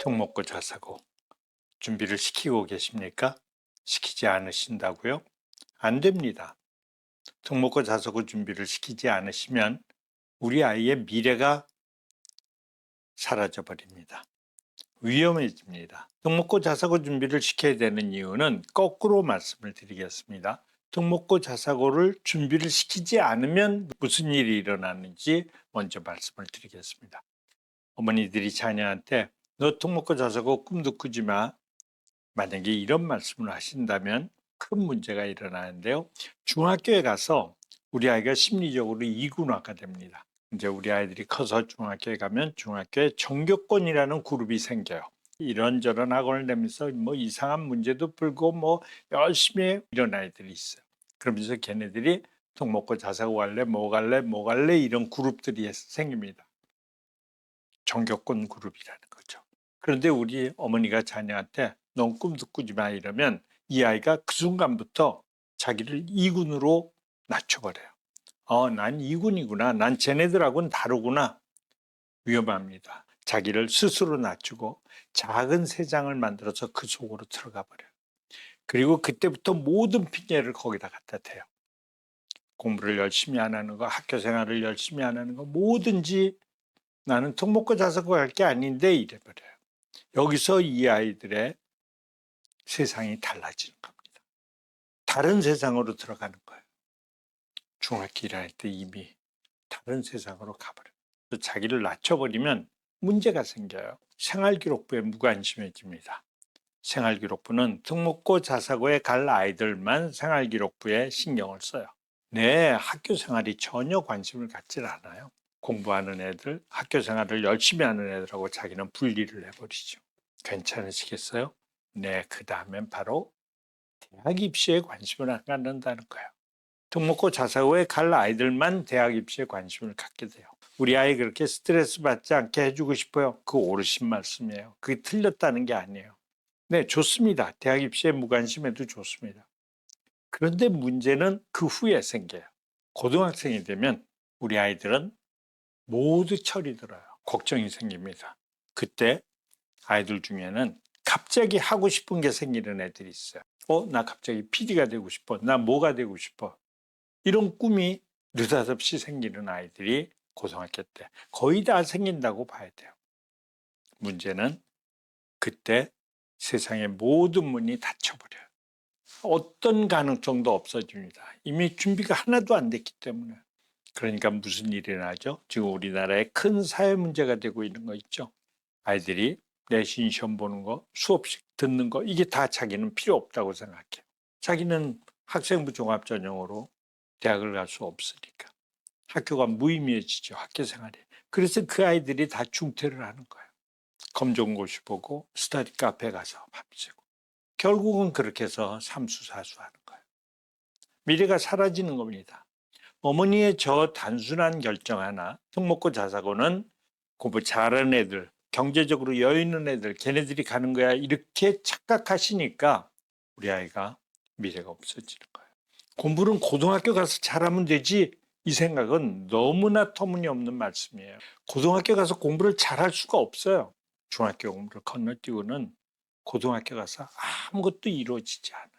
특목고 자사고 준비를 시키고 계십니까? 시키지 않으신다고요? 안 됩니다. 특목고 자사고 준비를 시키지 않으시면 우리 아이의 미래가 사라져 버립니다. 위험해집니다. 특목고 자사고 준비를 시켜야 되는 이유는 거꾸로 말씀을 드리겠습니다. 특목고 자사고를 준비를 시키지 않으면 무슨 일이 일어나는지 먼저 말씀을 드리겠습니다. 어머니들이 자녀한테 너 특목고 자사고 꿈도 꾸지 마. 만약에 이런 말씀을 하신다면 큰 문제가 일어나는데요. 중학교에 가서 우리 아이가 심리적으로 이군화가 됩니다. 이제 우리 아이들이 커서 중학교에 가면 중학교에 정교권이라는 그룹이 생겨요. 이런저런 학원을 다니면서 뭐 이상한 문제도 풀고 뭐 열심히 이런 아이들이 있어요. 그러면서 걔네들이 특목고 자사고 갈래 뭐 갈래 이런 그룹들이 생깁니다. 정교권 그룹이라는 거죠. 그런데 우리 어머니가 자녀한테 넌 꿈도 꾸지 마 이러면 이 아이가 그 순간부터 자기를 이군으로 낮춰버려요. 난 이군이구나. 난 쟤네들하고는 다르구나. 위험합니다. 자기를 스스로 낮추고 작은 세상을 만들어서 그 속으로 들어가 버려요. 그리고 그때부터 모든 핑계를 거기다 갖다 대요. 공부를 열심히 안 하는 거, 학교 생활을 열심히 안 하는 거, 뭐든지 나는 특목고 자사고 할 게 아닌데 이래버려요. 여기서 이 아이들의 세상이 달라지는 겁니다. 다른 세상으로 들어가는 거예요. 중학교 1학년 때 이미 다른 세상으로 가버려요. 자기를 낮춰버리면 문제가 생겨요. 생활기록부에 무관심해집니다. 생활기록부는 특목고 자사고에 갈 아이들만 생활기록부에 신경을 써요. 내 학교 생활이 전혀 관심을 갖질 않아요. 공부하는 애들, 학교 생활을 열심히 하는 애들하고 자기는 분리를 해버리죠. 괜찮으시겠어요? 네, 그 다음엔 바로 대학 입시에 관심을 안 갖는다는 거예요. 특목고 자사고에 갈 아이들만 대학 입시에 관심을 갖게 돼요. 우리 아이 그렇게 스트레스 받지 않게 해주고 싶어요. 그 옳으신 말씀이에요. 그게 틀렸다는 게 아니에요. 네, 좋습니다. 대학 입시에 무관심해도 좋습니다. 그런데 문제는 그 후에 생겨요. 고등학생이 되면 우리 아이들은 모두 철이 들어요. 걱정이 생깁니다. 그때 아이들 중에는 갑자기 하고 싶은 게 생기는 애들이 있어요. 나 갑자기 PD가 되고 싶어. 나 뭐가 되고 싶어. 이런 꿈이 느닷없이 생기는 아이들이 고등학교 때 거의 다 생긴다고 봐야 돼요. 문제는 그때 세상의 모든 문이 닫혀버려요. 어떤 가능성도 없어집니다. 이미 준비가 하나도 안 됐기 때문에. 그러니까 무슨 일이 나죠? 지금 우리나라에 큰 사회 문제가 되고 있는 거 있죠. 아이들이 내신 시험 보는 거, 수업식 듣는 거 이게 다 자기는 필요 없다고 생각해요. 자기는 학생부 종합전형으로 대학을 갈 수 없으니까. 학교가 무의미해지죠. 학교 생활이. 그래서 그 아이들이 다 중퇴를 하는 거예요. 검정고시 보고 스터디 카페 가서 밤새고. 결국은 그렇게 해서 삼수사수하는 거예요. 미래가 사라지는 겁니다. 어머니의 저 단순한 결정 하나, 특목고 자사고는 공부 잘하는 애들, 경제적으로 여유 있는 애들, 걔네들이 가는 거야 이렇게 착각하시니까 우리 아이가 미래가 없어지는 거예요. 공부는 고등학교 가서 잘하면 되지 이 생각은 너무나 터무니없는 말씀이에요. 고등학교 가서 공부를 잘할 수가 없어요. 중학교 공부를 건너뛰고는 고등학교 가서 아무것도 이루어지지 않아요.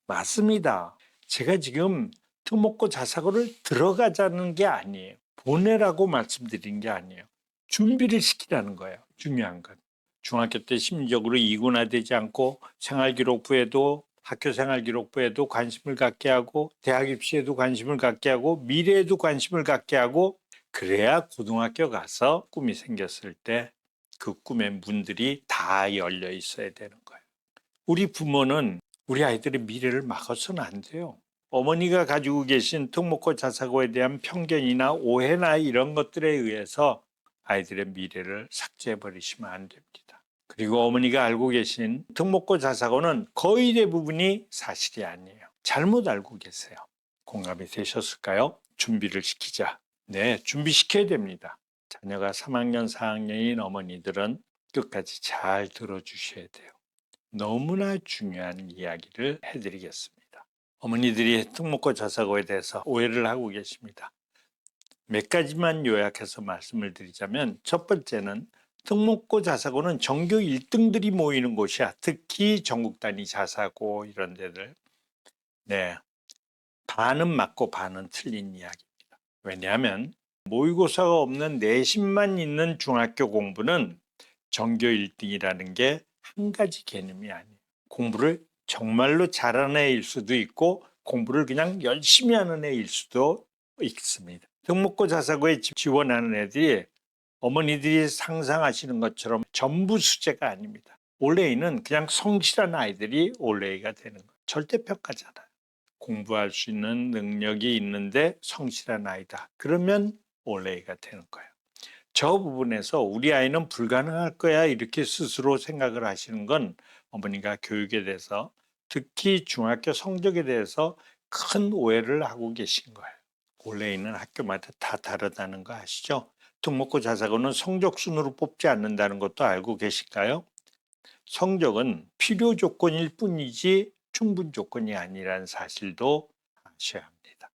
맞습니다. 제가 지금 특목고 자사고를 들어가자는 게 아니에요. 보내라고 말씀드린 게 아니에요. 준비를 시키라는 거예요. 중요한 건. 중학교 때 심리적으로 이군화되지 않고 생활기록부에도 학교 생활기록부에도 관심을 갖게 하고 대학 입시에도 관심을 갖게 하고 미래에도 관심을 갖게 하고 그래야 고등학교 가서 꿈이 생겼을 때 그 꿈의 문들이 다 열려 있어야 되는 거예요. 우리 부모는 우리 아이들의 미래를 막아서는 안 돼요. 어머니가 가지고 계신 특목고 자사고에 대한 편견이나 오해나 이런 것들에 의해서 아이들의 미래를 삭제해 버리시면 안 됩니다. 그리고 어머니가 알고 계신 특목고 자사고는 거의 대부분이 사실이 아니에요. 잘못 알고 계세요. 공감이 되셨을까요? 준비를 시키자. 네, 준비시켜야 됩니다. 자녀가 3학년, 4학년인 어머니들은 끝까지 잘 들어주셔야 돼요. 너무나 중요한 이야기를 해드리겠습니다. 어머니들이 특목고 자사고에 대해서 오해를 하고 계십니다. 몇 가지만 요약해서 말씀을 드리자면 첫 번째는 특목고 자사고는 전교 1등들이 모이는 곳이야. 특히 전국 단위 자사고 이런 데들. 네, 반은 맞고 반은 틀린 이야기입니다. 왜냐하면 모의고사가 없는 내신만 있는 중학교 공부는 전교 1등이라는 게 한 가지 개념이 아니에요. 공부를 정말로 잘하는 애일 수도 있고 공부를 그냥 열심히 하는 애일 수도 있습니다. 특목고 자사고에 지원하는 애들이 어머니들이 상상하시는 것처럼 전부 수재가 아닙니다. 올레이는 그냥 성실한 아이들이 올레이가 되는 거예요. 절대평가잖아요. 공부할 수 있는 능력이 있는데 성실한 아이다. 그러면 올레이가 되는 거예요. 저 부분에서 우리 아이는 불가능할 거야 이렇게 스스로 생각을 하시는 건 어머니가 교육에 대해서 특히 중학교 성적에 대해서 큰 오해를 하고 계신 거예요. 올레이는 학교마다 다 다르다는 거 아시죠? 특목고 자사고는 성적 순으로 뽑지 않는다는 것도 알고 계실까요? 성적은 필요 조건일 뿐이지 충분 조건이 아니라는 사실도 아셔야 합니다.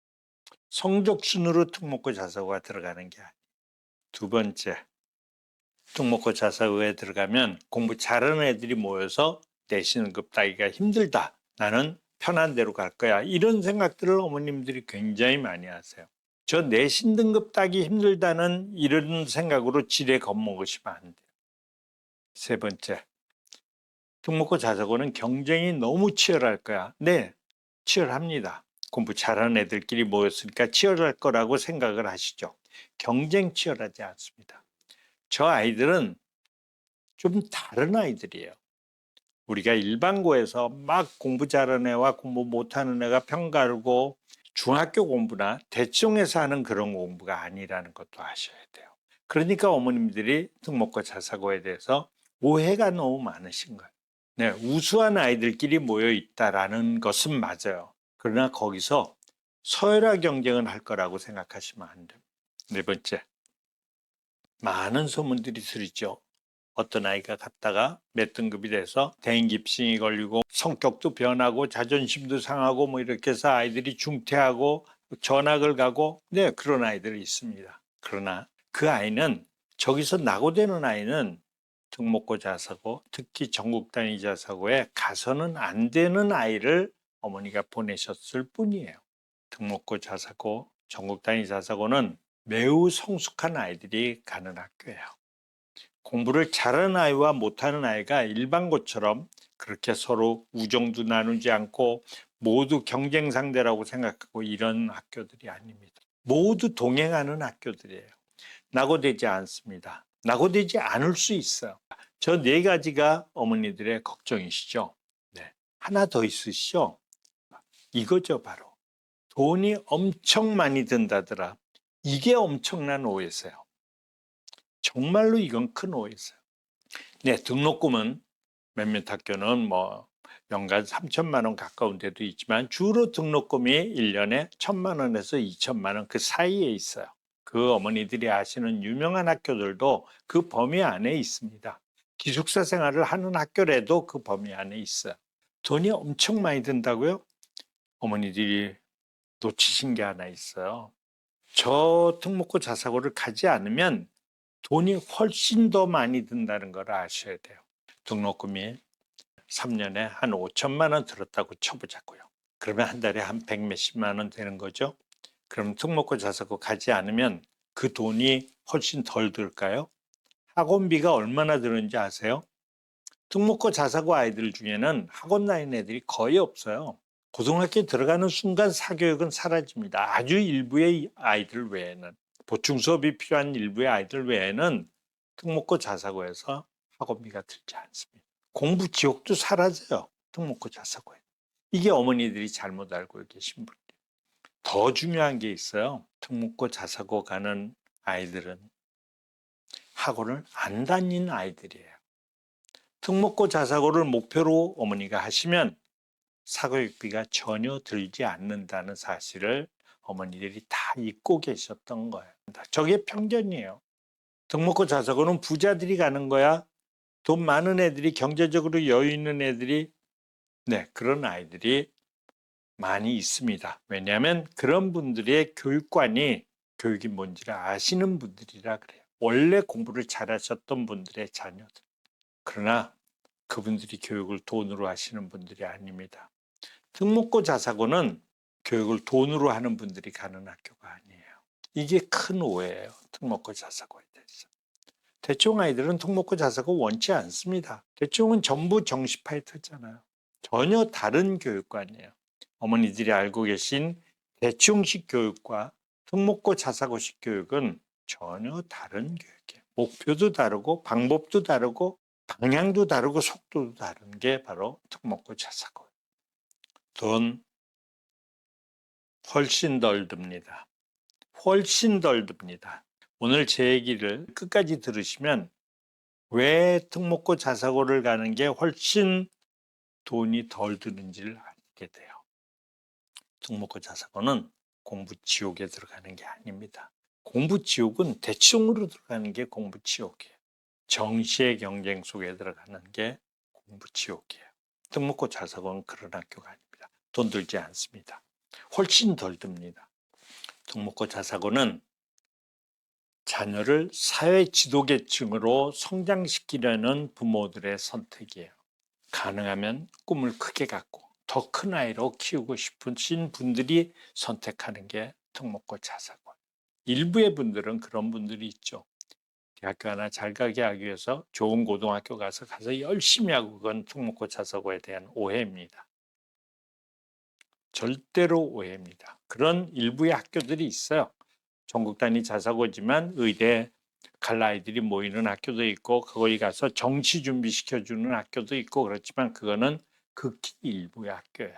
성적 순으로 특목고 자사고가 들어가는 게 아니에요. 두 번째, 특목고 자사고에 들어가면 공부 잘하는 애들이 모여서 내신 등급 따기가 힘들다. 나는 편한 대로 갈 거야. 이런 생각들을 어머님들이 굉장히 많이 하세요. 저 내신 등급 따기 힘들다는 이런 생각으로 지레 겁먹으시면 안 돼요. 세 번째, 특목고 자사고는 경쟁이 너무 치열할 거야. 네, 치열합니다. 공부 잘하는 애들끼리 모였으니까 치열할 거라고 생각을 하시죠. 경쟁 치열하지 않습니다. 저 아이들은 좀 다른 아이들이에요. 우리가 일반고에서 막 공부 잘하는 애와 공부 못하는 애가 평가하고 중학교 공부나 대충해서 하는 그런 공부가 아니라는 것도 아셔야 돼요. 그러니까 어머님들이 특목고 자사고에 대해서 오해가 너무 많으신 거예요. 네, 우수한 아이들끼리 모여 있다라는 것은 맞아요. 그러나 거기서 서열화 경쟁을 할 거라고 생각하시면 안 돼요. 네 번째, 많은 소문들이 들리죠. 어떤 아이가 갔다가 몇 등급이 돼서 대인기피증이 걸리고 성격도 변하고 자존심도 상하고 뭐 이렇게 해서 아이들이 중퇴하고 전학을 가고 네, 그런 아이들이 있습니다. 그러나 그 아이는 저기서 낙오되는 아이는 특목고 자사고 특히 전국 단위 자사고에 가서는 안 되는 아이를 어머니가 보내셨을 뿐이에요. 특목고 자사고 전국 단위 자사고는 매우 성숙한 아이들이 가는 학교예요. 공부를 잘하는 아이와 못하는 아이가 일반고처럼 그렇게 서로 우정도 나누지 않고 모두 경쟁 상대라고 생각하고 이런 학교들이 아닙니다. 모두 동행하는 학교들이에요. 낙오되지 않습니다. 낙오되지 않을 수 있어요. 저 네 가지가 어머니들의 걱정이시죠. 네. 하나 더 있으시죠. 이거죠, 바로. 돈이 엄청 많이 든다더라. 이게 엄청난 오해세요. 정말로 이건 큰 오해세요. 네, 등록금은 몇몇 학교는 뭐 연간 3천만 원 가까운 데도 있지만 주로 등록금이 1년에 1천만 원에서 2천만 원 그 사이에 있어요. 그 어머니들이 아시는 유명한 학교들도 그 범위 안에 있습니다. 기숙사 생활을 하는 학교라도 그 범위 안에 있어요. 돈이 엄청 많이 든다고요? 어머니들이 놓치신 게 하나 있어요. 저 특목고 자사고를 가지 않으면 돈이 훨씬 더 많이 든다는 걸 아셔야 돼요. 등록금이 3년에 한 5천만 원 들었다고 쳐보자고요. 그러면 한 달에 한 100 몇십만 원 되는 거죠. 그럼 특목고 자사고 가지 않으면 그 돈이 훨씬 덜 들까요? 학원비가 얼마나 드는지 아세요? 특목고 자사고 아이들 중에는 학원 다니는 애들이 거의 없어요. 고등학교에 들어가는 순간 사교육은 사라집니다. 아주 일부의 아이들 외에는. 보충 수업이 필요한 일부의 아이들 외에는 특목고 자사고에서 학원비가 들지 않습니다. 공부 지옥도 사라져요. 특목고 자사고에. 이게 어머니들이 잘못 알고 계신 분이에요. 더 중요한 게 있어요. 특목고 자사고 가는 아이들은 학원을 안 다니는 아이들이에요. 특목고 자사고를 목표로 어머니가 하시면 사교육비가 전혀 들지 않는다는 사실을 어머니들이 다 잊고 계셨던 거예요. 저게 편견이에요. 등록고 자사고는 부자들이 가는 거야. 돈 많은 애들이 경제적으로 여유 있는 애들이 네, 그런 아이들이 많이 있습니다. 왜냐하면 그런 분들의 교육관이 교육이 뭔지를 아시는 분들이라 그래요. 원래 공부를 잘하셨던 분들의 자녀들. 그러나 그분들이 교육을 돈으로 하시는 분들이 아닙니다. 특목고 자사고는 교육을 돈으로 하는 분들이 가는 학교가 아니에요. 이게 큰 오해예요. 특목고 자사고에 대해서. 대충 아이들은 특목고 자사고 원치 않습니다. 대충은 전부 정시 파이터잖아요. 전혀 다른 교육관이에요. 어머니들이 알고 계신 대충식 교육과 특목고 자사고식 교육은 전혀 다른 교육이에요. 목표도 다르고 방법도 다르고 방향도 다르고 속도도 다른 게 바로 특목고 자사고예요. 돈 훨씬 덜 듭니다. 훨씬 덜 듭니다. 오늘 제 얘기를 끝까지 들으시면 왜 특목고 자사고를 가는 게 훨씬 돈이 덜 드는지를 알게 돼요. 특목고 자사고는 공부 지옥에 들어가는 게 아닙니다. 공부 지옥은 대충으로 들어가는 게 공부 지옥이에요. 정시의 경쟁 속에 들어가는 게 공부 지옥이에요. 특목고 자사고는 그런 학교가 아닙니다. 돈 들지 않습니다. 훨씬 덜 듭니다. 특목고 자사고는 자녀를 사회 지도계층으로 성장시키려는 부모들의 선택이에요. 가능하면 꿈을 크게 갖고 더 큰 아이로 키우고 싶으신 분들이 선택하는 게 특목고 자사고. 일부의 분들은 그런 분들이 있죠. 대학교 하나 잘 가게 하기 위해서 좋은 고등학교 가서 열심히 하고, 그건 특목고 자사고에 대한 오해입니다. 절대로 오해입니다. 그런 일부의 학교들이 있어요. 전국 단위 자사고지만 의대 갈 아이들이 모이는 학교도 있고 거기 가서 정시 준비시켜주는 학교도 있고 그렇지만 그거는 극히 일부의 학교예요.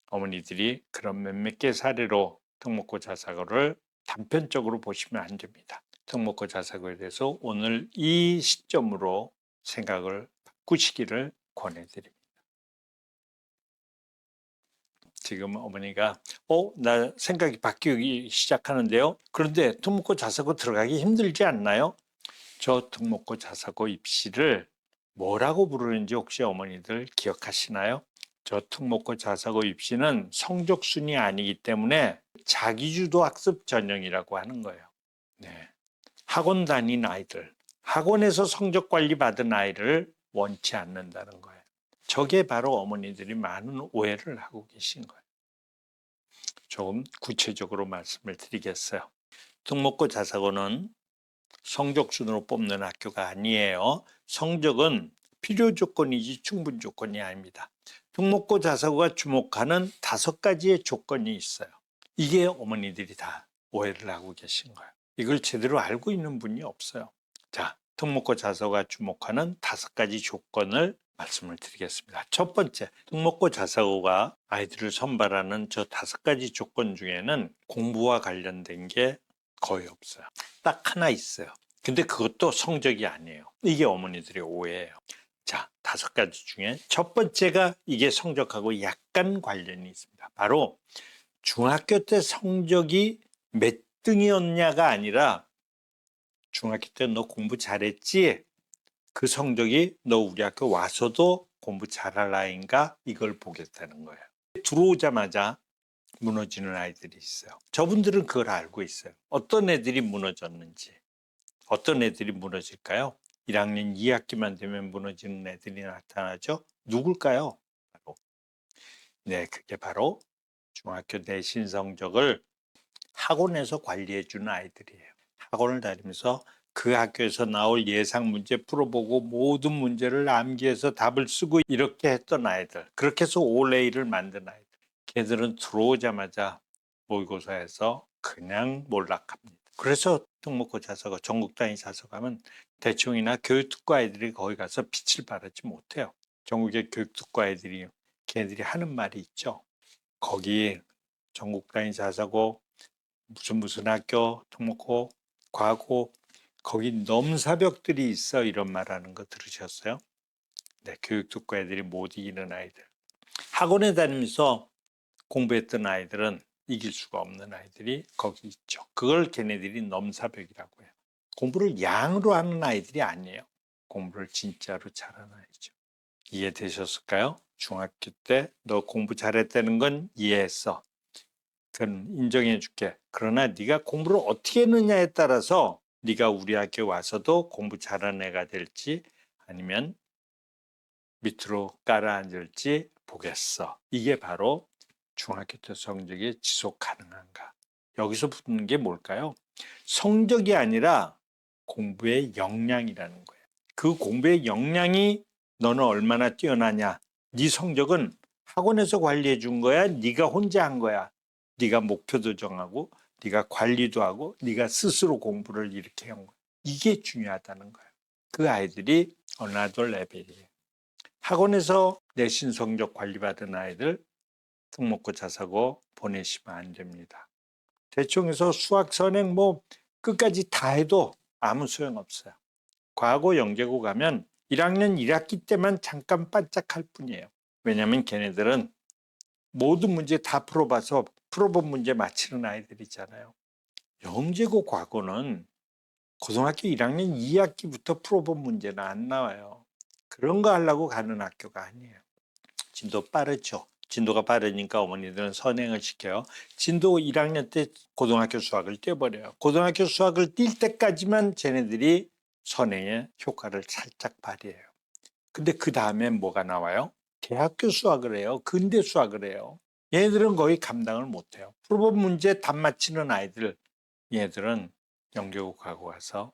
어머니들이 그런 몇몇 개 사례로 특목고 자사고를 단편적으로 보시면 안 됩니다. 특목고 자사고에 대해서 오늘 이 시점으로 생각을 바꾸시기를 권해드립니다. 지금 어머니가 나 생각이 바뀌기 시작하는데요. 그런데 특목고 자사고 들어가기 힘들지 않나요? 저 특목고 자사고 입시를 뭐라고 부르는지 혹시 어머니들 기억하시나요? 저 특목고 자사고 입시는 성적순이 아니기 때문에 자기주도 학습 전형이라고 하는 거예요. 네. 학원 다닌 아이들, 학원에서 성적 관리 받은 아이를 원치 않는다는 거예요. 저게 바로 어머니들이 많은 오해를 하고 계신 거예요. 조금 구체적으로 말씀을 드리겠어요. 특목고 자사고는 성적순으로 뽑는 학교가 아니에요. 성적은 필요 조건이지 충분 조건이 아닙니다. 특목고 자사고가 주목하는 5가지의 조건이 있어요. 이게 어머니들이 다 오해를 하고 계신 거예요. 이걸 제대로 알고 있는 분이 없어요. 자, 특목고 자사고가 주목하는 5가지 조건을 말씀을 드리겠습니다. 첫 번째, 특목고 자사고가 아이들을 선발하는 저 5가지 조건 중에는 공부와 관련된 게 거의 없어요. 딱 하나 있어요. 근데 그것도 성적이 아니에요. 이게 어머니들의 오해예요. 자, 5가지 중에 첫 번째가 이게 성적하고 약간 관련이 있습니다. 바로 중학교 때 성적이 몇 등이었냐가 아니라 중학교 때 너 공부 잘했지? 그 성적이 너 우리 학교 와서도 공부 잘할 아이인가? 이걸 보겠다는 거예요. 들어오자마자 무너지는 아이들이 있어요. 저분들은 그걸 알고 있어요. 어떤 애들이 무너졌는지. 어떤 애들이 무너질까요? 1학년 2학기만 되면 무너지는 애들이 나타나죠. 누굴까요? 그게 바로 중학교 내신 성적을 학원에서 관리해 주는 아이들이에요. 학원을 다니면서 그 학교에서 나올 예상 문제 풀어보고 모든 문제를 암기해서 답을 쓰고 이렇게 했던 아이들, 그렇게 해서 올레이를 만든 아이들, 걔들은 들어오자마자 모의고사에서 그냥 몰락합니다. 그래서 특목고 자사고, 전국 단위 자사고하면 대충이나 교육특구 아이들이 거기 가서 빛을 발하지 못해요. 전국의 교육특구 아이들이 걔네들이 하는 말이 있죠. 거기 전국 단위 자사고 무슨 학교 특목고 과고 거기 넘사벽들이 있어, 이런 말하는 거 들으셨어요? 네, 교육특구 애들이 못 이기는 아이들. 학원에 다니면서 공부했던 아이들은 이길 수가 없는 아이들이 거기 있죠. 그걸 걔네들이 넘사벽이라고 해요. 공부를 양으로 하는 아이들이 아니에요. 공부를 진짜로 잘하는 아이죠. 이해되셨을까요? 중학교 때 너 공부 잘했다는 건 이해했어. 그건 인정해 줄게. 그러나 네가 공부를 어떻게 했느냐에 따라서 네가 우리 학교에 와서도 공부 잘하는 애가 될지 아니면 밑으로 깔아앉을지 보겠어. 이게 바로 중학교 때 성적이 지속 가능한가. 여기서 붙는 게 뭘까요? 성적이 아니라 공부의 역량이라는 거예요. 그 공부의 역량이 너는 얼마나 뛰어나냐. 네 성적은 학원에서 관리해 준 거야? 네가 혼자 한 거야? 네가 목표도 정하고 네가 관리도 하고 네가 스스로 공부를 이렇게 한 거야. 이게 중요하다는 거예요. 그 아이들이 어나더 레벨이에요. 학원에서 내신 성적 관리받은 아이들 특목고 자사고 보내시면 안 됩니다. 대충해서 수학 선행 끝까지 다 해도 아무 소용없어요. 과거 영재고 가면 1학년 1학기 때만 잠깐 반짝할 뿐이에요. 왜냐하면 걔네들은 모든 문제 다 풀어봐서 풀어본 문제 맞히는 아이들이잖아요. 영재고 과거는 고등학교 1학년 2학기부터 풀어본 문제는 안 나와요. 그런 거 하려고 가는 학교가 아니에요. 진도 빠르죠. 진도가 빠르니까 어머니들은 선행을 시켜요. 진도 1학년 때 고등학교 수학을 떼버려요. 고등학교 수학을 뛸 때까지만 쟤네들이 선행의 효과를 살짝 발휘해요. 근데 그 다음엔 뭐가 나와요? 대학교 수학을 해요. 근대 수학을 해요. 얘네들은 거의 감당을 못해요. 풀어본 문제 답 맞히는 아이들, 얘네들은 영재고 가고 와서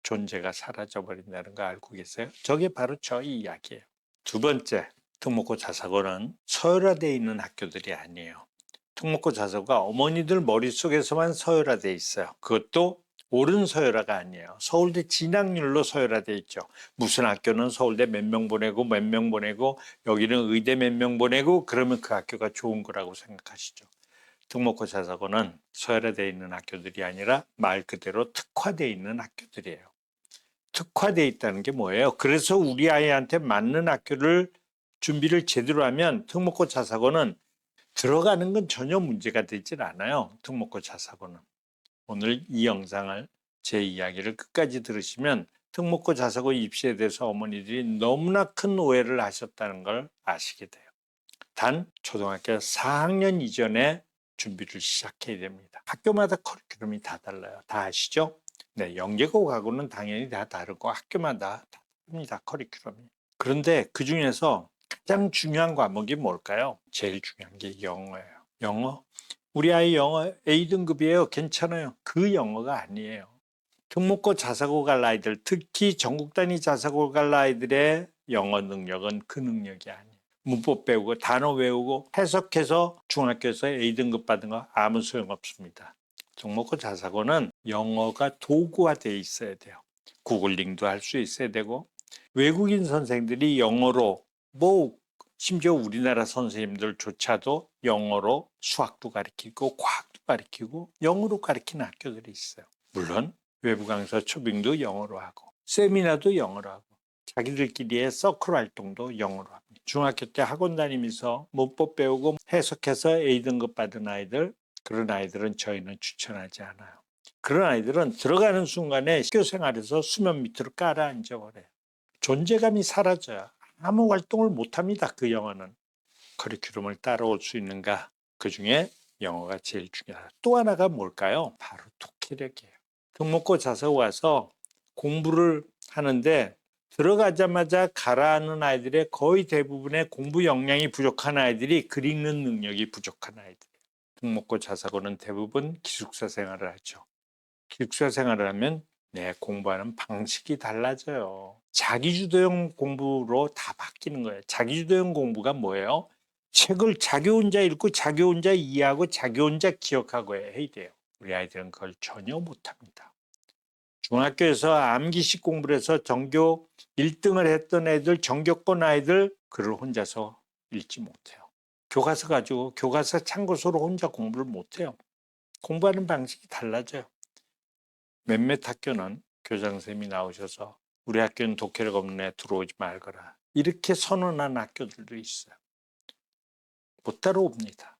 존재가 사라져버린다는 거 알고 계세요? 저게 바로 저희 이야기예요. 두 번째, 특목고 자사고는 서열화되어 있는 학교들이 아니에요. 특목고 자사고가 어머니들 머릿속에서만 서열화되어 있어요. 그것도 옳은 서열화가 아니에요. 서울대 진학률로 서열화되어 있죠. 무슨 학교는 서울대 몇 명 보내고 몇 명 보내고 여기는 의대 몇 명 보내고 그러면 그 학교가 좋은 거라고 생각하시죠. 특목고 자사고는 서열화되어 있는 학교들이 아니라 말 그대로 특화되어 있는 학교들이에요. 특화되어 있다는 게 뭐예요? 그래서 우리 아이한테 맞는 학교를 준비를 제대로 하면 특목고 자사고는 들어가는 건 전혀 문제가 되질 않아요. 특목고 자사고는. 오늘 이 영상을 제 이야기를 끝까지 들으시면 특목고 자사고 입시에 대해서 어머니들이 너무나 큰 오해를 하셨다는 걸 아시게 돼요. 단 초등학교 4학년 이전에 준비를 시작해야 됩니다. 학교마다 커리큘럼이 다 달라요. 다 아시죠? 네, 영재고하고는 당연히 다 다르고 학교마다 다 다릅니다. 커리큘럼이. 그런데 그 중에서 가장 중요한 과목이 뭘까요? 제일 중요한 게 영어예요. 영어? 우리 아이 영어 A등급이에요. 괜찮아요. 그 영어가 아니에요. 특목고 자사고 갈 아이들, 특히 전국 단위 자사고 갈 아이들의 영어 능력은 그 능력이 아니에요. 문법 배우고 단어 외우고 해석해서 중학교에서 A등급 받은 거 아무 소용없습니다. 특목고 자사고는 영어가 도구화되어 있어야 돼요. 구글링도 할 수 있어야 되고 외국인 선생들이 영어로 심지어 우리나라 선생님들조차도 영어로 수학도 가르치고 과학도 가르치고 영어로 가르치는 학교들이 있어요. 물론 외부 강사 초빙도 영어로 하고 세미나도 영어로 하고 자기들끼리의 서클 활동도 영어로 합니다. 중학교 때 학원 다니면서 문법 배우고 해석해서 A등급 받은 아이들, 그런 아이들은 저희는 추천하지 않아요. 그런 아이들은 들어가는 순간에 학교 생활에서 수면 밑으로 깔아앉아 버려요. 존재감이 사라져요. 아무 활동을 못합니다. 그 영어는. 커리큘럼을 따라올 수 있는가? 그중에 영어가 제일 중요하다. 또 하나가 뭘까요? 바로 독해력이에요. 특목고 자사고 와서 공부를 하는데 들어가자마자 가라앉는 아이들의 거의 대부분의 공부 역량이 부족한 아이들이 글 읽는 능력이 부족한 아이들이에요. 특목고 자사고는 대부분 기숙사 생활을 하죠. 기숙사 생활을 하면 공부하는 방식이 달라져요. 자기주도형 공부로 다 바뀌는 거예요. 자기주도형 공부가 뭐예요? 책을 자기 혼자 읽고 자기 혼자 이해하고 자기 혼자 기억하고 해야 돼요. 우리 아이들은 그걸 전혀 못합니다. 중학교에서 암기식 공부를 해서 전교 1등을 했던 애들, 전교권 아이들 글을 혼자서 읽지 못해요. 교과서 가지고 교과서 참고서로 혼자 공부를 못해요. 공부하는 방식이 달라져요. 몇몇 학교는 교장선생님이 나오셔서 우리 학교는 독해력 없는 애 들어오지 말거라. 이렇게 선언한 학교들도 있어요. 못 따라옵니다.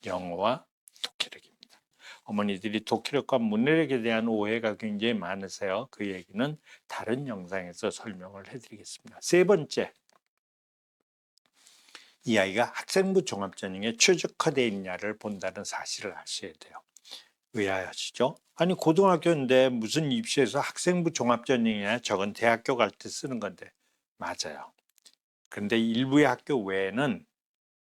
영어와 독해력입니다. 어머니들이 독해력과 문해력에 대한 오해가 굉장히 많으세요. 그 얘기는 다른 영상에서 설명을 해드리겠습니다. 세 번째, 이 아이가 학생부 종합전형에 최적화되어 있냐를 본다는 사실을 아셔야 돼요. 의아하시죠? 아니 고등학교인데 무슨 입시에서 학생부 종합전형이야? 저건 대학교 갈 때 쓰는 건데. 맞아요. 근데 일부의 학교 외에는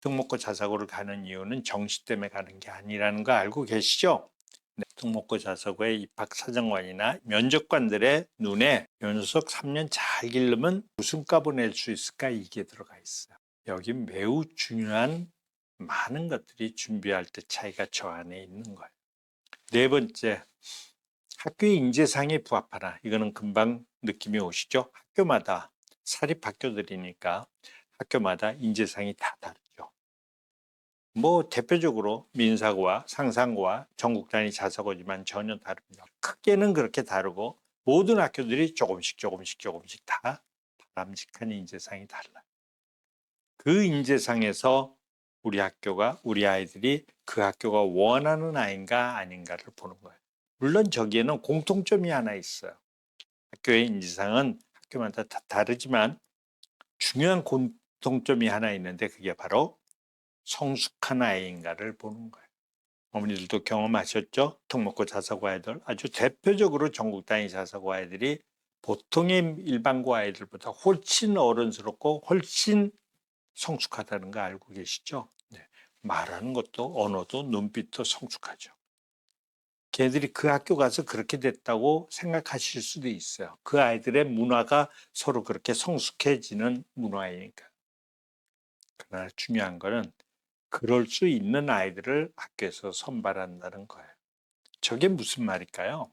특목고 자사고를 가는 이유는 정시 때문에 가는 게 아니라는 거 알고 계시죠? 네, 특목고 자사고의 입학사정관이나 면접관들의 눈에 이 녀석 3년 잘 기르면 무슨 값을 낼 수 있을까 이게 들어가 있어요. 여기 매우 중요한 많은 것들이 준비할 때 차이가 저 안에 있는 거예요. 네 번째, 학교의 인재상에 부합하나. 이거는 금방 느낌이 오시죠? 학교마다 사립학교들이니까 학교마다 인재상이 다 다르죠. 뭐 대표적으로 민사고와 상상고와 전국 단위 자사고지만 전혀 다릅니다. 크게는 그렇게 다르고 모든 학교들이 조금씩 다 바람직한 인재상이 달라요. 그 인재상에서 우리 학교가 우리 아이들이 그 학교가 원하는 아이인가 아닌가를 보는 거예요. 물론 저기에는 공통점이 하나 있어요. 학교의 인재상은 학교마다 다 다르지만 중요한 공통점이 하나 있는데 그게 바로 성숙한 아이인가를 보는 거예요. 어머니들도 경험하셨죠? 특목고 자사고 아이들, 아주 대표적으로 전국 단위 자사고 아이들이 보통의 일반고 아이들보다 훨씬 어른스럽고 훨씬 성숙하다는 거 알고 계시죠? 네. 말하는 것도 언어도 눈빛도 성숙하죠. 걔들이 그 학교 가서 그렇게 됐다고 생각하실 수도 있어요. 그 아이들의 문화가 서로 그렇게 성숙해지는 문화이니까. 그러나 중요한 거는 그럴 수 있는 아이들을 학교에서 선발한다는 거예요. 저게 무슨 말일까요?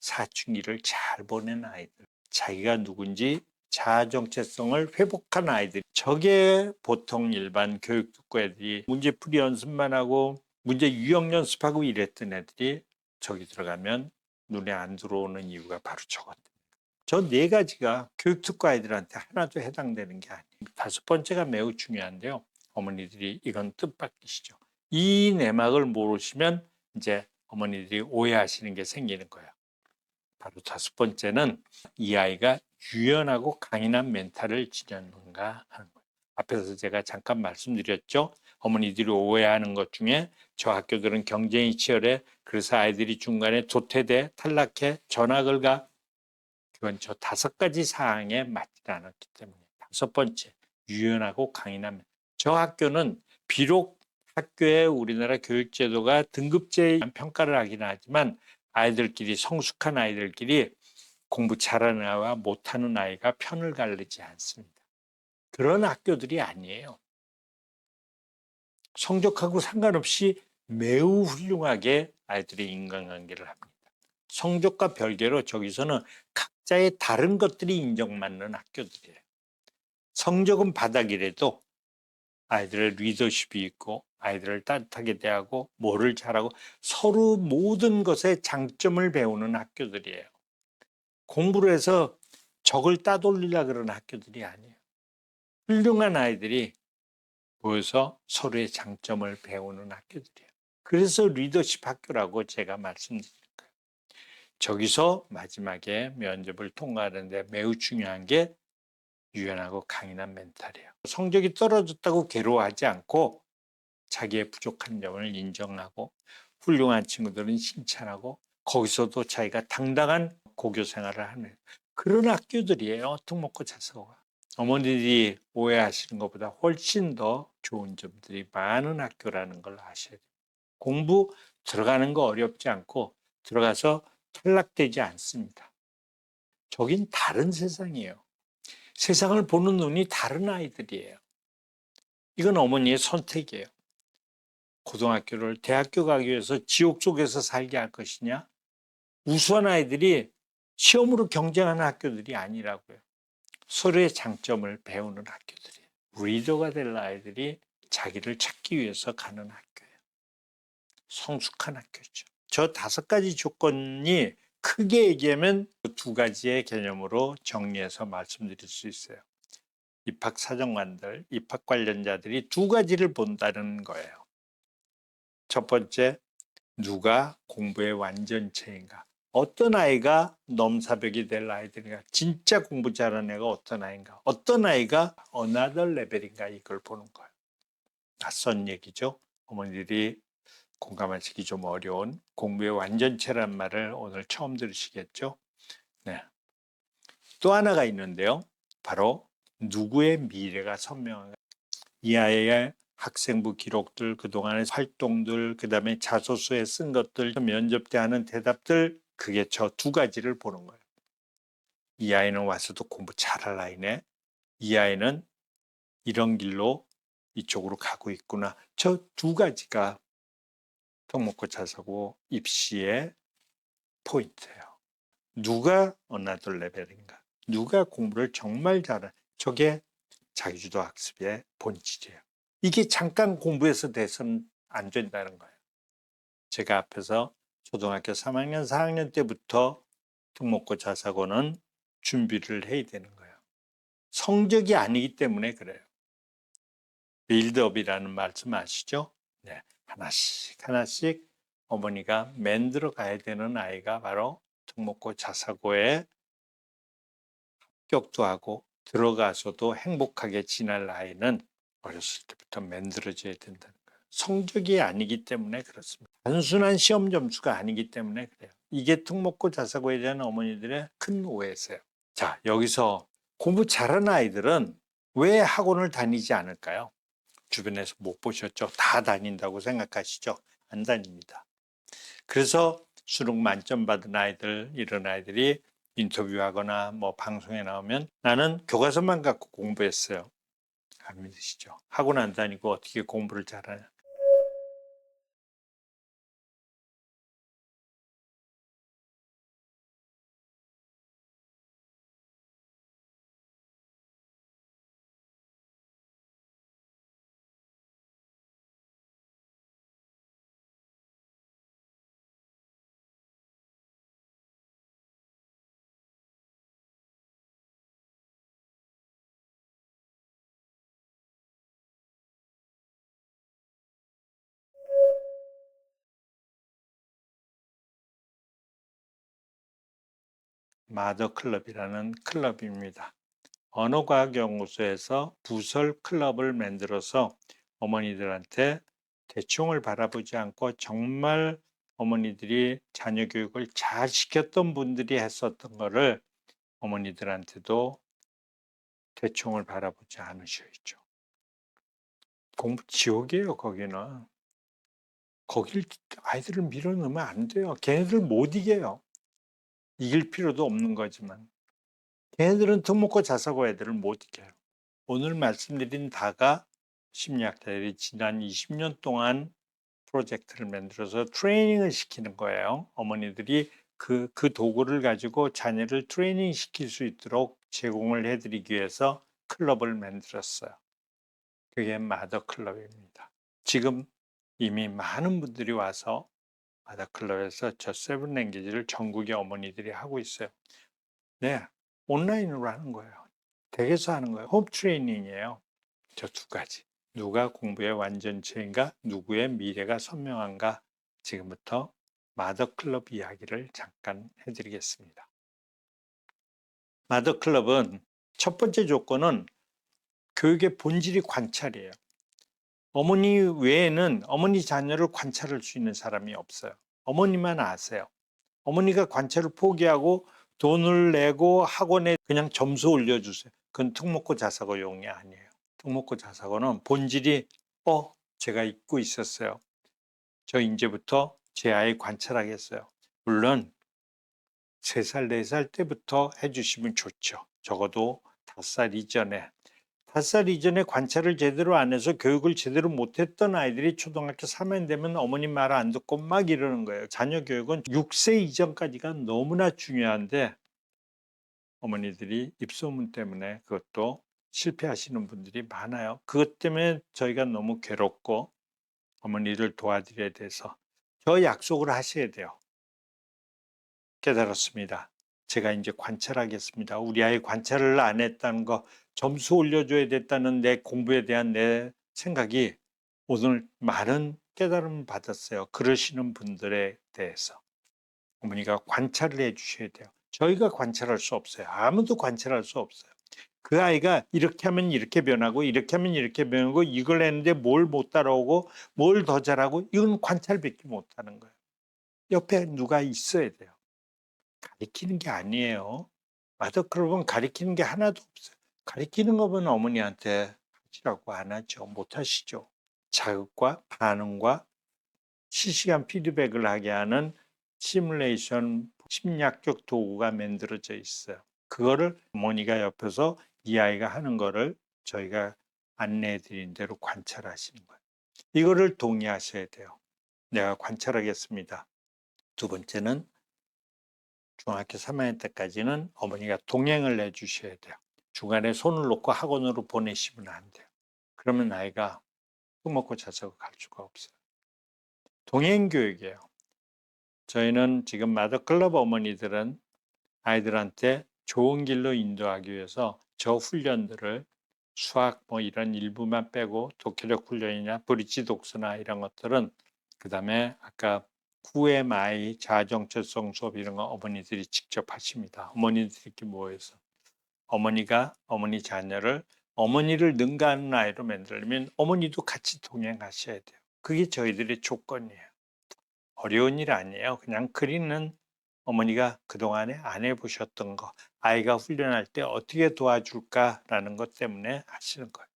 사춘기를 잘 보낸 아이들, 자기가 누군지 자아 정체성을 회복한 아이들. 저게 보통 일반 교육특구 애들이 문제풀이 연습만 하고 문제 유형 연습하고 이랬던 애들이 저기 들어가면 눈에 안 들어오는 이유가 바로 저거든요. 저 네 가지가 교육특구 아이들한테 하나도 해당되는 게 아니에요. 다섯 번째가 매우 중요한데요. 어머니들이 이건 뜻밖이시죠. 이 내막을 모르시면 이제 어머니들이 오해하시는 게 생기는 거예요. 바로 다섯 번째는 이 아이가 유연하고 강인한 멘탈을 지녔는가 하는 거예요. 앞에서 제가 잠깐 말씀드렸죠. 어머니들이 오해하는 것 중에 저 학교들은 경쟁이 치열해. 그래서 아이들이 중간에 도태돼 탈락해 전학을 가. 그건 저 다섯 가지 사항에 맞지 않았기 때문에. 다섯 번째, 유연하고 강인한. 저 학교는 비록 학교의 우리나라 교육제도가 등급제의 평가를 하긴 하지만 아이들끼리 성숙한 아이들끼리 공부 잘하는 아이와 못하는 아이가 편을 가르지 않습니다. 그런 학교들이 아니에요. 성적하고 상관없이 매우 훌륭하게 아이들이 인간관계를 합니다. 성적과 별개로 저기서는 각자의 다른 것들이 인정받는 학교들이에요. 성적은 바닥이라도 아이들의 리더십이 있고 아이들을 따뜻하게 대하고 뭐를 잘하고 서로 모든 것의 장점을 배우는 학교들이에요. 공부를 해서 적을 따돌리려 그러는 학교들이 아니에요. 훌륭한 아이들이 모여서 서로의 장점을 배우는 학교들이에요. 그래서 리더십 학교라고 제가 말씀드린 거예요. 저기서 마지막에 면접을 통과하는데 매우 중요한 게 유연하고 강인한 멘탈이에요. 성적이 떨어졌다고 괴로워하지 않고 자기의 부족한 점을 인정하고 훌륭한 친구들은 칭찬하고 거기서도 자기가 당당한 고교 생활을 하는 그런 학교들이에요. 특목고 자사고가. 어머니들이 오해하시는 것보다 훨씬 더 좋은 점들이 많은 학교라는 걸 아셔야 돼요. 공부 들어가는 거 어렵지 않고 들어가서 탈락되지 않습니다. 저긴 다른 세상이에요. 세상을 보는 눈이 다른 아이들이에요. 이건 어머니의 선택이에요. 고등학교를 대학교 가기 위해서 지옥 속에서 살게 할 것이냐? 우수한 아이들이 시험으로 경쟁하는 학교들이 아니라고요. 서로의 장점을 배우는 학교들이에요. 리더가 될 아이들이 자기를 찾기 위해서 가는 학교예요. 성숙한 학교죠. 저 다섯 가지 조건이 크게 얘기하면 두 가지의 개념으로 정리해서 말씀드릴 수 있어요. 입학 사정관들, 입학 관련자들이 두 가지를 본다는 거예요. 첫 번째, 누가 공부의 완전체인가? 어떤 아이가 넘사벽이 될 아이들인가? 진짜 공부 잘하는 애가 어떤 아이인가? 어떤 아이가 another 레벨인가? 이걸 보는 거예요. 낯선 얘기죠. 어머니들이 공감하시기 좀 어려운 공부의 완전체란 말을 오늘 처음 들으시겠죠? 네. 또 하나가 있는데요. 바로 누구의 미래가 선명한가. 이 아이의 학생부 기록들, 그동안의 활동들, 그 다음에 자소서에 쓴 것들, 면접 때 하는 대답들, 그게 저 두 가지를 보는 거예요. 이 아이는 와서도 공부 잘할 아이네. 이 아이는 이런 길로 이쪽으로 가고 있구나. 저 두 가지가 특목고 자사고 입시의 포인트예요. 누가 어나더 레벨인가? 누가 공부를 정말 잘해? 저게 자기주도 학습의 본질이에요. 이게 잠깐 공부해서 돼서는 안 된다는 거예요. 제가 앞에서 초등학교 3학년, 4학년 때부터 특목고 자사고는 준비를 해야 되는 거예요. 성적이 아니기 때문에 그래요. 빌드업이라는 말씀 아시죠? 네, 하나씩 하나씩 어머니가 만들어 가야 되는 아이가 바로 특목고 자사고에 합격도 하고 들어가서도 행복하게 지낼 아이는 어렸을 때부터 만들어져야 된다는 거예요. 성적이 아니기 때문에 그렇습니다. 단순한 시험 점수가 아니기 때문에 그래요. 이게 특목고 자사고에 대한 어머니들의 큰 오해세요. 자, 여기서 공부 잘하는 아이들은 왜 학원을 다니지 않을까요? 주변에서 못 보셨죠? 다 다닌다고 생각하시죠? 안 다닙니다. 그래서 수능 만점 받은 아이들, 이런 아이들이 인터뷰하거나 뭐 방송에 나오면 나는 교과서만 갖고 공부했어요. 안 믿으시죠? 학원 안 다니고 어떻게 공부를 잘하냐? 마더클럽이라는 클럽입니다. 언어과학연구소에서 부설 클럽을 만들어서 어머니들한테 대충을 바라보지 않고 정말 어머니들이 자녀 교육을 잘 시켰던 분들이 했었던 거를 어머니들한테도 대충을 바라보지 않으셔야죠. 공부 지옥이에요, 거기는. 거길 아이들을 밀어넣으면 안 돼요. 걔네들 못 이겨요. 이길 필요도 없는 거지만. 걔네들은 특목고 자사고 애들을 못 이겨요. 오늘 말씀드린 다가 심리학자들이 지난 20년 동안 프로젝트를 만들어서 트레이닝을 시키는 거예요. 어머니들이 그 도구를 가지고 자녀를 트레이닝 시킬 수 있도록 제공을 해드리기 위해서 클럽을 만들었어요. 그게 마더클럽입니다. 지금 이미 많은 분들이 와서 마더클럽에서 저 세븐 랭귀지를 전국의 어머니들이 하고 있어요. 네, 온라인으로 하는 거예요. 댁에서 하는 거예요. 홈 트레이닝이에요. 저 두 가지. 누가 공부의 완전체인가, 누구의 미래가 선명한가, 지금부터 마더클럽 이야기를 잠깐 해드리겠습니다. 마더클럽은 첫 번째 조건은 교육의 본질이 관찰이에요. 어머니 외에는 어머니 자녀를 관찰할 수 있는 사람이 없어요. 어머니만 아세요. 어머니가 관찰을 포기하고 돈을 내고 학원에 그냥 점수 올려주세요. 그건 특목고 자사고용이 아니에요. 특목고 자사고는 본질이 제가 잊고 있었어요. 저 이제부터 제 아이 관찰하겠어요. 물론 3살, 4살 때부터 해주시면 좋죠. 적어도 5살 이전에. 5살 이전에 관찰을 제대로 안 해서 교육을 제대로 못했던 아이들이 초등학교 3학년 되면 어머님 말 안 듣고 막 이러는 거예요. 자녀 교육은 6세 이전까지가 너무나 중요한데 어머니들이 입소문 때문에 그것도 실패하시는 분들이 많아요. 그것 때문에 저희가 너무 괴롭고 어머니를 도와드려야 돼서 저 약속을 하셔야 돼요. 깨달았습니다. 제가 이제 관찰하겠습니다. 우리 아이 관찰을 안 했다는 거, 점수 올려줘야 됐다는 내 공부에 대한 내 생각이 오늘 많은 깨달음을 받았어요. 그러시는 분들에 대해서. 어머니가 관찰을 해 주셔야 돼요. 저희가 관찰할 수 없어요. 아무도 관찰할 수 없어요. 그 아이가 이렇게 하면 이렇게 변하고 이렇게 하면 이렇게 변하고 이걸 했는데 뭘 못 따라오고 뭘 더 잘하고 이건 관찰밖에 못하는 거예요. 옆에 누가 있어야 돼요. 가리키는 게 아니에요. 마더클럽은 가리키는 게 하나도 없어요. 가리키는 거면 어머니한테 하시라고 안 하죠. 못 하시죠. 자극과 반응과 실시간 피드백을 하게 하는 시뮬레이션 심리학적 도구가 만들어져 있어요. 그거를 어머니가 옆에서 이 아이가 하는 거를 저희가 안내해 드린 대로 관찰하시는 거예요. 이거를 동의하셔야 돼요. 내가 관찰하겠습니다. 두 번째는 중학교 3학년 때까지는 어머니가 동행을 해 주셔야 돼요. 중간에 손을 놓고 학원으로 보내시면 안 돼요. 그러면 아이가 술 먹고 자자고 갈 수가 없어요. 동행 교육이에요. 저희는 지금 마더클럽 어머니들은 아이들한테 좋은 길로 인도하기 위해서 저 훈련들을 수학 뭐 이런 일부만 빼고 독해력 훈련이나 브릿지 독서나 이런 것들은 그다음에 아까 QMI 자아정체성 수업 이런 거 어머니들이 직접 하십니다. 어머니들이 모여서 어머니가 어머니 자녀를 어머니를 능가하는 아이로 만들려면 어머니도 같이 동행하셔야 돼요. 그게 저희들의 조건이에요. 어려운 일 아니에요. 그냥 그리는 어머니가 그동안에 안 해보셨던 거, 아이가 훈련할 때 어떻게 도와줄까라는 것 때문에 하시는 거예요.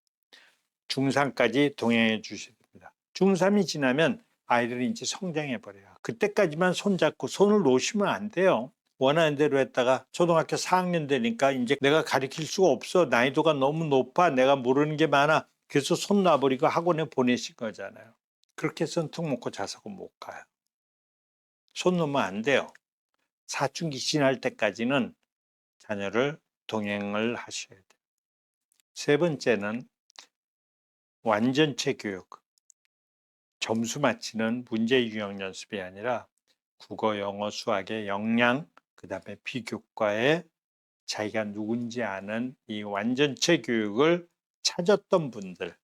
중3까지 동행해 주셔야 됩니다. 중3이 지나면 아이들이 이제 성장해 버려요. 그때까지만 손잡고 손을 놓으시면 안 돼요. 원하는 대로 했다가 초등학교 4학년 되니까 이제 내가 가르칠 수가 없어. 난이도가 너무 높아. 내가 모르는 게 많아. 그래서 손 놔버리고 학원에 보내신 거잖아요. 그렇게 해서는 턱 먹고 자서고 못 가요. 손 놓으면 안 돼요. 사춘기 지날 때까지는 자녀를 동행을 하셔야 돼요. 세 번째는 완전체 교육. 점수 맞히는 문제 유형 연습이 아니라 국어, 영어, 수학의 역량, 그 다음에 비교과에 자기가 누군지 아는 이 완전체 교육을 찾았던 분들.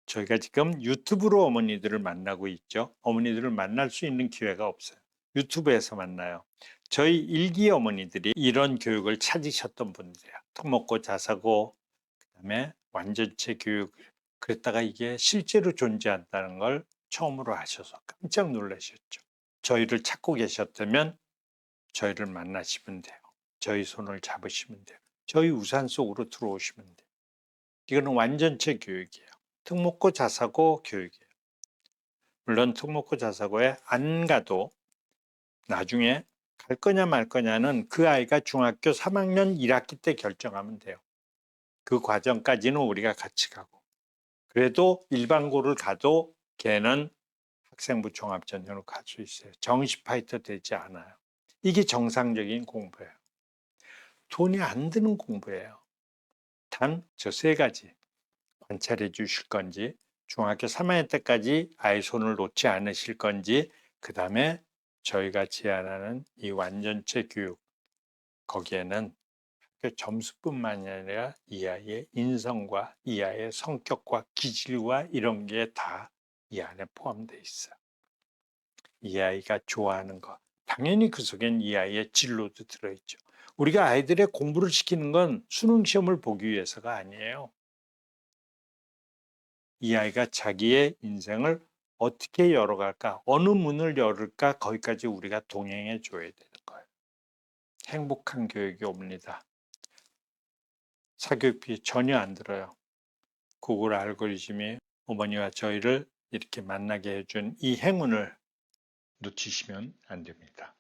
저희가 지금 유튜브로 어머니들을 만나고 있죠. 어머니들을 만날 수 있는 기회가 없어요. 유튜브에서 만나요. 저희 일기 어머니들이 이런 교육을 찾으셨던 분들이에요. 턱 먹고 자사고, 그다음에 완전체 교육. 그랬다가 이게 실제로 존재한다는 걸 처음으로 아셔서 깜짝 놀라셨죠. 저희를 찾고 계셨다면 저희를 만나시면 돼요. 저희 손을 잡으시면 돼요. 저희 우산 속으로 들어오시면 돼요. 이거는 완전체 교육이에요. 특목고 자사고 교육이에요. 물론 특목고 자사고에 안 가도 나중에 갈 거냐 말 거냐는 그 아이가 중학교 3학년 1학기 때 결정하면 돼요. 그 과정까지는 우리가 같이 가고. 그래도 일반고를 가도 걔는 학생부 종합전형으로 갈 수 있어요. 정시 파이터 되지 않아요. 이게 정상적인 공부예요. 돈이 안 드는 공부예요. 단 저 세 가지 관찰해 주실 건지, 중학교 3학년 때까지 아이 손을 놓지 않으실 건지, 그 다음에 저희가 제안하는 이 완전체 교육, 거기에는 학교 점수뿐만이 아니라 이 아이의 인성과 이 아이의 성격과 기질과 이런 게 다 이 안에 포함되어 있어요. 이 아이가 좋아하는 것, 당연히 그 속엔 이 아이의 진로도 들어있죠. 우리가 아이들의 공부를 시키는 건 수능 시험을 보기 위해서가 아니에요. 이 아이가 자기의 인생을 어떻게 열어갈까, 어느 문을 열을까, 거기까지 우리가 동행해 줘야 되는 거예요. 행복한 교육이 옵니다. 사교육비 전혀 안 들어요. 구글 알고리즘이 어머니와 저희를 이렇게 만나게 해준 이 행운을 놓치시면 안 됩니다.